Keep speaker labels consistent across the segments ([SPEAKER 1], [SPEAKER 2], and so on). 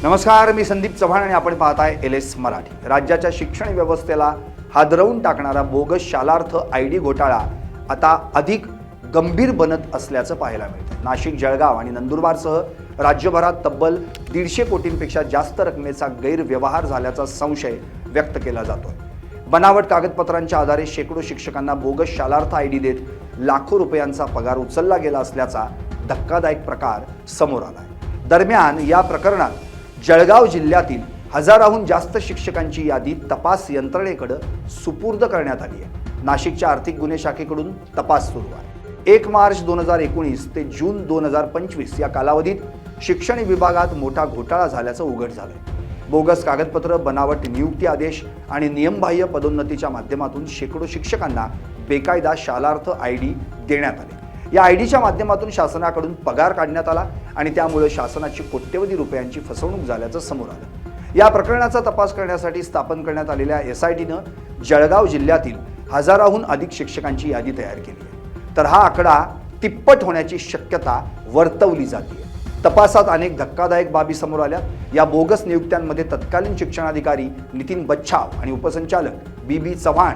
[SPEAKER 1] नमस्कार, मी संदीप चव्हाण आणि आपण पाहताय LS मराठी। राज्याच्या शिक्षण व्यवस्थेला हादरवून टाकणारा बोगस शालार्थ ID घोटाळा आता अधिक गंभीर बनत असल्याचं पाहायला मिळतं। नाशिक, जळगाव आणि नंदुरबारसह राज्यभरात तब्बल 150 कोटींपेक्षा जास्त रकमेचा गैरव्यवहार झाल्याचा संशय व्यक्त केला जातोय। बनावट कागदपत्रांच्या आधारे शेकडो शिक्षकांना बोगस शालार्थ ID देत लाखो रुपयांचा पगार उचलला गेला असल्याचा धक्कादायक प्रकार समोर आलाय। दरम्यान या प्रकरणात जळगाव जिल्ह्यातील हजाराहून जास्त शिक्षकांची यादी तपास यंत्रणेकडे सुपूर्द करण्यात आली आहे। नाशिकच्या आर्थिक गुन्हे शाखेकडून तपास सुरू आहे। 1 मार्च 2019 ते जून 2025 या कालावधीत शिक्षण विभागात मोठा घोटाळा झाल्याचं उघड झालंय। बोगस कागदपत्र, बनावट नियुक्ती आदेश आणि नियमबाह्य पदोन्नतीच्या माध्यमातून शेकडो शिक्षकांना बेकायदा शालार्थ ID देण्यात आले। या IDच्या माध्यमातून शासनाकडून पगार काढण्यात आला आणि त्यामुळे शासनाची कोट्यवधी रुपयांची फसवणूक झाल्याचं समोर आलं। या प्रकरणाचा तपास करण्यासाठी स्थापन करण्यात आलेल्या SITनं जळगाव जिल्ह्यातील हजाराहून अधिक शिक्षकांची यादी तयार केली आहे। तर हा आकडा तिप्पट होण्याची शक्यता वर्तवली जाते। तपासात अनेक धक्कादायक बाबी समोर आल्या। या बोगस नियुक्त्यांमध्ये तत्कालीन शिक्षणाधिकारी नितीन बच्छाव आणि उपसंचालक BB चव्हाण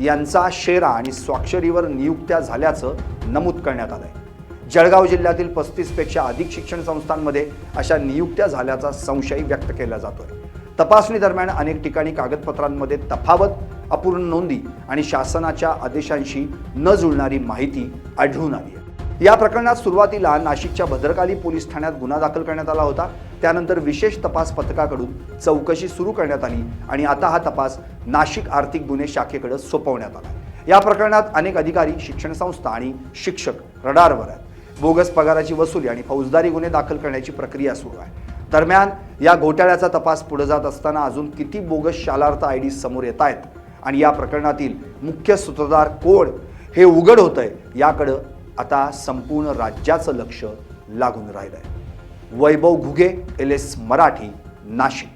[SPEAKER 1] यांचा शेरा आणि स्वाक्षरीवर नियुक्त्या झाल्याचं नमूद करण्यात आलंय। जळगाव जिल्ह्यातील 35 पेक्षा अधिक शिक्षण संस्थांमध्ये अशा नियुक्त्या झाल्याचा संशय व्यक्त केला जातोय। तपासणी दरम्यान अनेक ठिकाणी कागदपत्रांमध्ये तफावत, अपूर्ण नोंदी आणि शासनाच्या आदेशांशी न जुळणारी माहिती आढळून आली आहे। या प्रकरणात सुरुवातीला नाशिकच्या भद्रकाली पोलीस ठाण्यात गुन्हा दाखल करण्यात आला होता। त्यानंतर विशेष तपास पथकाकडून चौकशी सुरू करण्यात आली आणि आता हा तपास नाशिक आर्थिक गुन्हे शाखेकडे सोपवण्यात आला। या प्रकरणात अनेक अधिकारी, शिक्षण संस्था आणि शिक्षक रडारवर आहेत। बोगस पगाराची वसुली आणि फौजदारी गुन्हे दाखल करण्याची प्रक्रिया सुरू आहे। दरम्यान या घोटाळ्याचा तपास पुढे जात असताना अजून किती बोगस शालार्थ ID समोर येत आहेत आणि या प्रकरणातील मुख्य सूत्रधार कोण हे उघड होतंय, याकडे आता संपूर्ण राज्याचं लक्ष लागून राहिलंय। वैभव घुगे, LS मराठी, नाशिक।